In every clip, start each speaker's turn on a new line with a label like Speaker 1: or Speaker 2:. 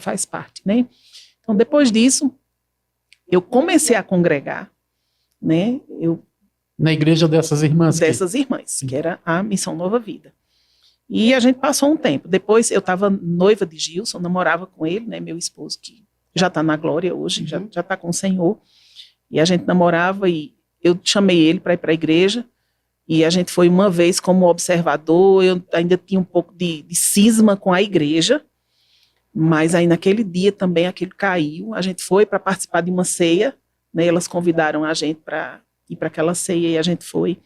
Speaker 1: faz parte, né? Então, depois disso, eu comecei a congregar, né?
Speaker 2: Na igreja dessas irmãs?
Speaker 1: Dessas irmãs, que era a Missão Nova Vida. E a gente passou um tempo. Depois, eu estava noiva de Gilson, namorava com ele, né? Meu esposo, que já está na glória hoje, já está com o Senhor. E a gente namorava e eu chamei ele para ir para a igreja. E a gente foi uma vez como observador. Eu ainda tinha um pouco de cisma com a igreja. Mas aí naquele dia também aquilo caiu. A gente foi para participar de uma ceia, né? Elas convidaram a gente para ir para aquela ceia e a gente foi.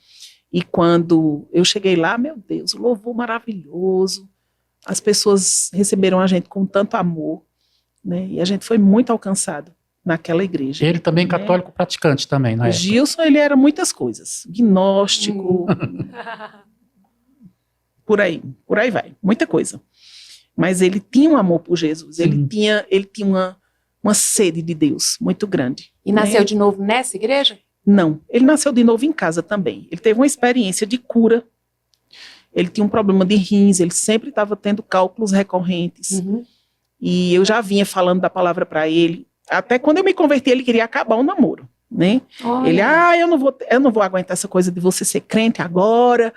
Speaker 1: E quando eu cheguei lá, meu Deus, o louvor maravilhoso. As pessoas receberam a gente com tanto amor, né? E a gente foi muito alcançado naquela igreja.
Speaker 2: Ele também católico praticante também, na época.
Speaker 1: Gilson, ele era muitas coisas. Gnóstico, por aí vai, muita coisa. Mas ele tinha um amor por Jesus, ele tinha uma sede de Deus muito grande.
Speaker 3: E nasceu de novo nessa igreja?
Speaker 1: Não, ele nasceu de novo em casa também. Ele teve uma experiência de cura. Ele tinha um problema de rins, ele sempre estava tendo cálculos recorrentes. E eu já vinha falando da palavra para ele. Até quando eu me converti, ele queria acabar o namoro, né? Olha. Ele, eu não vou aguentar essa coisa de você ser crente agora,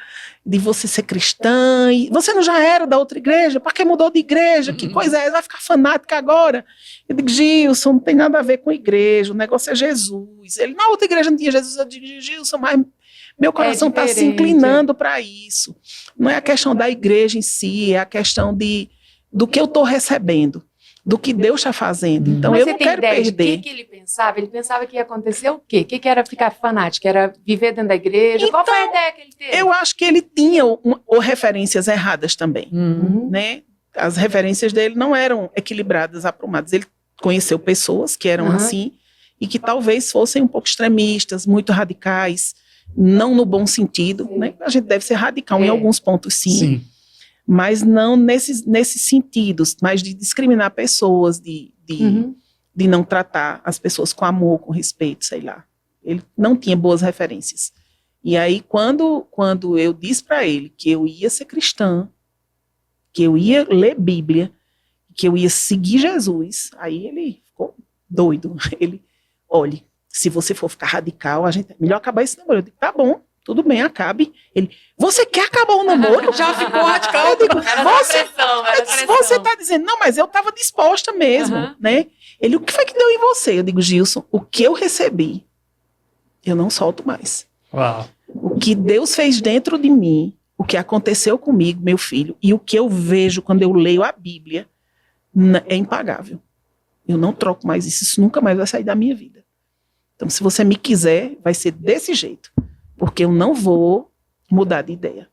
Speaker 1: de você ser cristã, e você não já era da outra igreja? Para que mudou de igreja? Que coisa é essa? Vai ficar fanática agora? Eu digo, Gilson, não tem nada a ver com igreja, o negócio é Jesus. Ele, na outra igreja não tinha Jesus. Eu digo, Gilson, mas meu coração está se inclinando para isso. Não é a questão da igreja em si, é a questão do que eu estou recebendo, do que Deus está fazendo. Então,
Speaker 3: mas
Speaker 1: eu não quero perder.
Speaker 3: O que ele pensava? Ele pensava que ia acontecer o quê? O que era ficar fanático? Era viver dentro da igreja?
Speaker 1: Então,
Speaker 3: qual foi a ideia que ele teve?
Speaker 1: Eu acho que ele tinha referências erradas também, né? As referências dele não eram equilibradas, aprumadas. Ele conheceu pessoas que eram assim e que talvez fossem um pouco extremistas, muito radicais, não no bom sentido, né? A gente deve ser radical em alguns pontos, sim. Mas não nesses sentidos, mas de discriminar pessoas, de não tratar as pessoas com amor, com respeito, sei lá. Ele não tinha boas referências. E aí, quando eu disse para ele que eu ia ser cristã, que eu ia ler Bíblia, que eu ia seguir Jesus, aí ele ficou doido. Ele, olha, se você for ficar radical, melhor acabar esse namoro. Eu digo, tá bom. Tudo bem, acabe. Ele, você quer acabar o namoro?
Speaker 3: Já ficou radical.
Speaker 1: Eu digo, você está dizendo, não, mas eu estava disposta mesmo, né? Ele, o que foi que deu em você? Eu digo, Gilson, o que eu recebi, eu não solto mais.
Speaker 2: Uau.
Speaker 1: O que Deus fez dentro de mim, o que aconteceu comigo, meu filho, e o que eu vejo quando eu leio a Bíblia, é impagável. Eu não troco mais isso, isso nunca mais vai sair da minha vida. Então, se você me quiser, vai ser desse jeito. Porque eu não vou mudar de ideia.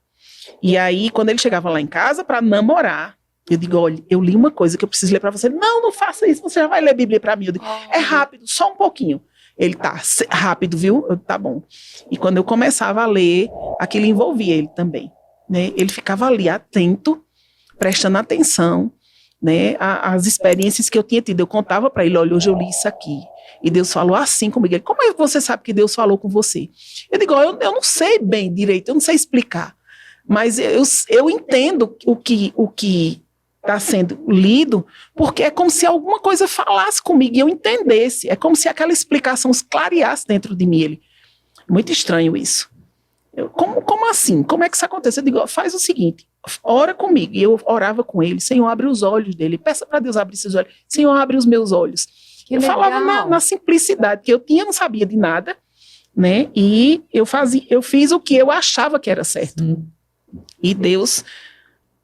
Speaker 1: E aí, quando ele chegava lá em casa para namorar, eu digo, olha, eu li uma coisa que eu preciso ler para você. Não faça isso, você já vai ler a Bíblia para mim. Eu digo, é rápido, só um pouquinho. Ele, tá, rápido, viu? Eu, tá bom. E quando eu começava a ler, aquilo envolvia ele também, né? Ele ficava ali atento, prestando atenção, né? As experiências que eu tinha tido. Eu contava para ele, olha, hoje eu li isso aqui. E Deus falou assim comigo. Ele, como é que você sabe que Deus falou com você? Eu digo, eu não sei bem direito, eu não sei explicar. Mas eu entendo o que está sendo lido, porque é como se alguma coisa falasse comigo e eu entendesse. É como se aquela explicação clareasse dentro de mim. Ele, muito estranho isso. Como assim? Como é que isso acontece? Eu digo, faz o seguinte, ora comigo. E eu orava com ele, Senhor, abre os olhos dele. Peça para Deus abrir esses olhos. Senhor, abre os meus olhos. Eu falava na simplicidade, que eu não sabia de nada, né? E eu fiz o que eu achava que era certo. E Deus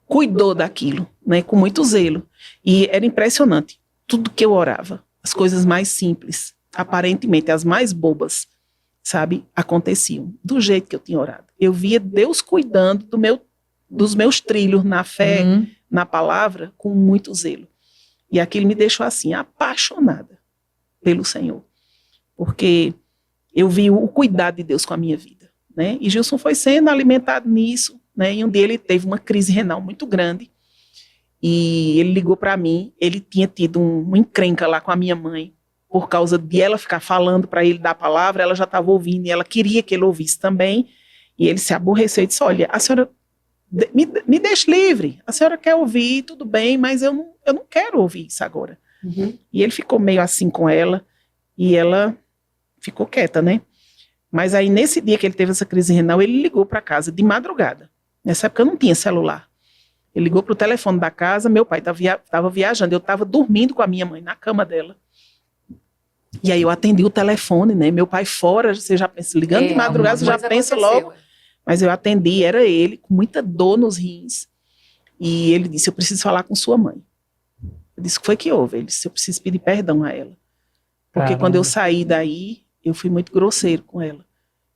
Speaker 1: cuidou daquilo, né? Com muito zelo. E era impressionante. Tudo que eu orava, as coisas mais simples, aparentemente as mais bobas, sabe, aconteciam do jeito que eu tinha orado. Eu via Deus cuidando dos meus trilhos na fé, na palavra, com muito zelo. E aquilo me deixou assim, apaixonada pelo Senhor. Porque eu vi o cuidado de Deus com a minha vida, né? E Gilson foi sendo alimentado nisso, né? E um dia ele teve uma crise renal muito grande. E ele ligou para mim, ele tinha tido uma encrenca lá com a minha mãe, por causa de ela ficar falando para ele da palavra, ela já estava ouvindo e ela queria que ele ouvisse também. E ele se aborreceu e disse, olha, a senhora Me deixe livre. A senhora quer ouvir, tudo bem, mas eu não quero ouvir isso agora.
Speaker 3: Uhum.
Speaker 1: E ele ficou meio assim com ela, e ela ficou quieta, né? Mas aí, nesse dia que ele teve essa crise renal, ele ligou para casa de madrugada. Nessa época não tinha celular. Ele ligou para o telefone da casa, meu pai estava viajando, eu estava dormindo com a minha mãe na cama dela. E aí eu atendi o telefone, né? Meu pai fora, você já pensa, ligando de madrugada, você já pensa logo. Mas eu atendi, era ele, com muita dor nos rins. E ele disse, eu preciso falar com sua mãe. Eu disse, o que foi que houve? Ele disse, eu preciso pedir perdão a ela. Porque
Speaker 2: Caramba.
Speaker 1: quando eu saí daí, eu fui muito grosseiro com ela.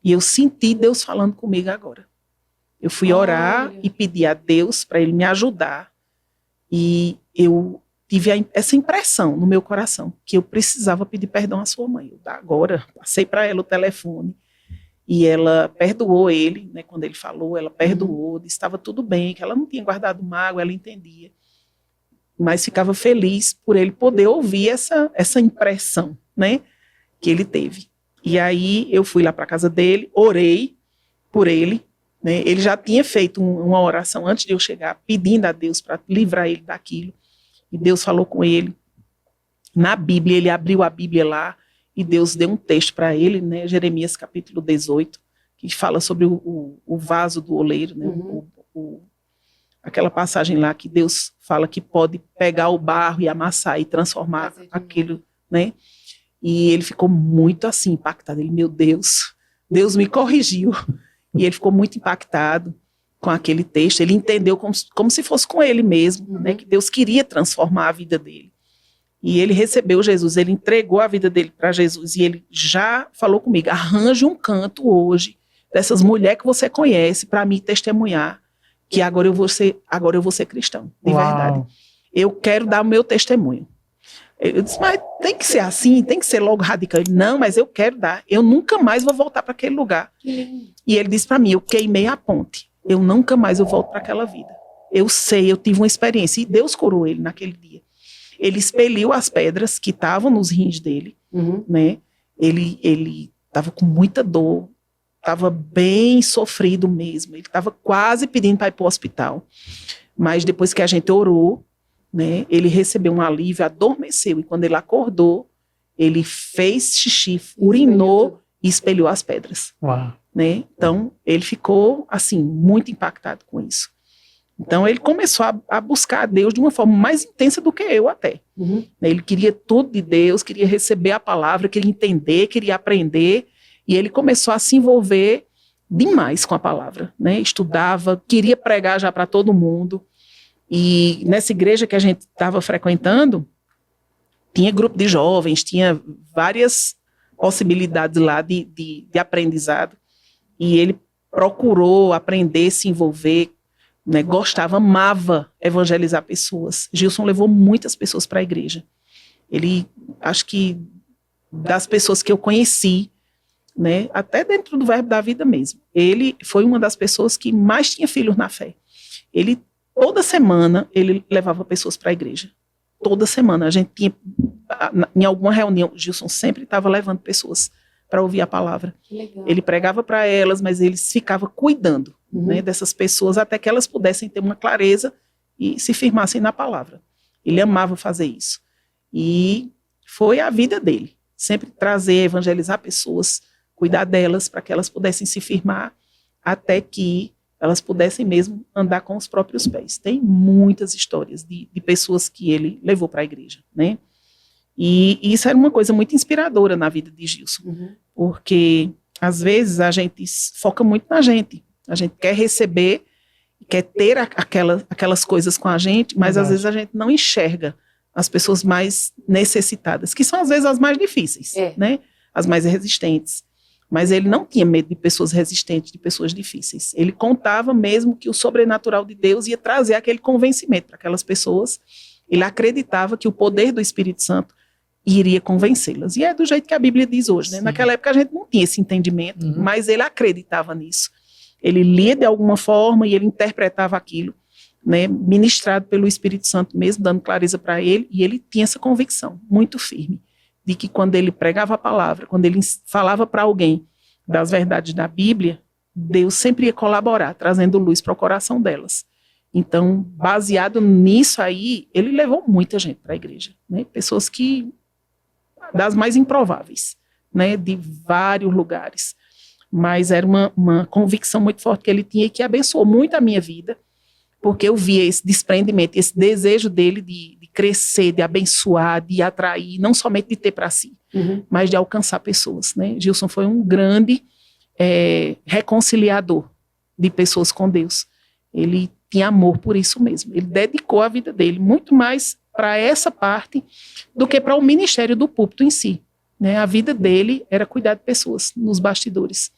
Speaker 1: E eu senti Deus falando comigo agora. Eu fui orar e pedir a Deus para ele me ajudar. E eu tive essa impressão no meu coração, que eu precisava pedir perdão à sua mãe. Eu, agora, passei para ela o telefone. E ela perdoou ele, né, quando ele falou, ela perdoou, disse que estava tudo bem, que ela não tinha guardado mágoa, ela entendia. Mas ficava feliz por ele poder ouvir essa impressão, né, que ele teve. E aí eu fui lá para a casa dele, orei por ele, né, ele já tinha feito uma oração antes de eu chegar, pedindo a Deus para livrar ele daquilo. E Deus falou com ele. Na Bíblia, ele abriu a Bíblia lá, e Deus deu um texto para ele, né, Jeremias capítulo 18, que fala sobre o vaso do oleiro, né, aquela passagem lá que Deus fala que pode pegar o barro e amassar e transformar aquilo, né, e ele ficou muito assim, impactado, ele, meu Deus, Deus me corrigiu, e ele ficou muito impactado com aquele texto, ele entendeu como se fosse com ele mesmo, né, que Deus queria transformar a vida dele. E ele recebeu Jesus, ele entregou a vida dele para Jesus, e ele já falou comigo, arranje um canto hoje, dessas mulheres que você conhece, para me testemunhar, que agora eu vou ser cristão, de verdade. Eu quero dar o meu testemunho. Eu disse, mas tem que ser assim, tem que ser logo radical. Ele, não, mas eu quero dar, eu nunca mais vou voltar para aquele lugar. E ele disse para mim, eu queimei a ponte, eu nunca mais eu volto para aquela vida. Eu sei, eu tive uma experiência, e Deus curou ele naquele dia. Ele expeliu as pedras que estavam nos rins dele, né? Ele estava com muita dor, estava bem sofrido mesmo. Ele estava quase pedindo para ir para o hospital. Mas depois que a gente orou, né, ele recebeu um alívio, adormeceu. E quando ele acordou, ele fez xixi, urinou e espelhou as pedras. Né? Então, ele ficou, assim, muito impactado com isso. Então, ele começou a buscar a Deus de uma forma mais intensa do que eu até. Ele queria tudo de Deus, queria receber a palavra, queria entender, queria aprender. E ele começou a se envolver demais com a palavra, né? Estudava, queria pregar já para todo mundo. E nessa igreja que a gente estava frequentando, tinha grupo de jovens, tinha várias possibilidades lá de aprendizado. E ele procurou aprender, se envolver, né, gostava, amava evangelizar pessoas. Gilson levou muitas pessoas para a igreja. Ele, acho que das pessoas que eu conheci, né, até dentro do Verbo da Vida mesmo, ele foi uma das pessoas que mais tinha filhos na fé. Ele, toda semana, ele levava pessoas para a igreja. Toda semana. A gente tinha, em alguma reunião, Gilson sempre estava levando pessoas para ouvir a palavra. Ele pregava para elas, mas ele ficava cuidando, né, dessas pessoas até que elas pudessem ter uma clareza e se firmassem na palavra. Ele amava fazer isso. E foi a vida dele. Sempre trazer, evangelizar pessoas, cuidar delas para que elas pudessem se firmar até que elas pudessem mesmo andar com os próprios pés. Tem muitas histórias de pessoas que ele levou para a igreja, né? E isso era uma coisa muito inspiradora na vida de Gilson, porque às vezes a gente foca muito na gente. A gente quer receber, quer ter aquelas coisas com a gente, mas às vezes a gente não enxerga as pessoas mais necessitadas, que são às vezes as mais difíceis, né? As mais resistentes. Mas ele não tinha medo de pessoas resistentes, de pessoas difíceis. Ele contava mesmo que o sobrenatural de Deus ia trazer aquele convencimento para aquelas pessoas. Ele acreditava que o poder do Espírito Santo iria convencê-las. E é do jeito que a Bíblia diz hoje, né? Naquela época a gente não tinha esse entendimento, mas ele acreditava nisso. Ele lia de alguma forma e ele interpretava aquilo, né, ministrado pelo Espírito Santo mesmo, dando clareza para ele, e ele tinha essa convicção muito firme de que quando ele pregava a palavra, quando ele falava para alguém das verdades da Bíblia, Deus sempre ia colaborar, trazendo luz para o coração delas. Então, baseado nisso aí, ele levou muita gente para a igreja, né? Pessoas das mais improváveis, né? De vários lugares. Mas era uma convicção muito forte que ele tinha e que abençoou muito a minha vida, porque eu via esse desprendimento, esse desejo dele de crescer, de abençoar, de atrair, não somente de ter para si, mas de alcançar pessoas, né? Gilson foi um grande reconciliador de pessoas com Deus. Ele tinha amor por isso mesmo. Ele dedicou a vida dele muito mais para essa parte do que para o ministério do púlpito em si, né? A vida dele era cuidar de pessoas nos bastidores.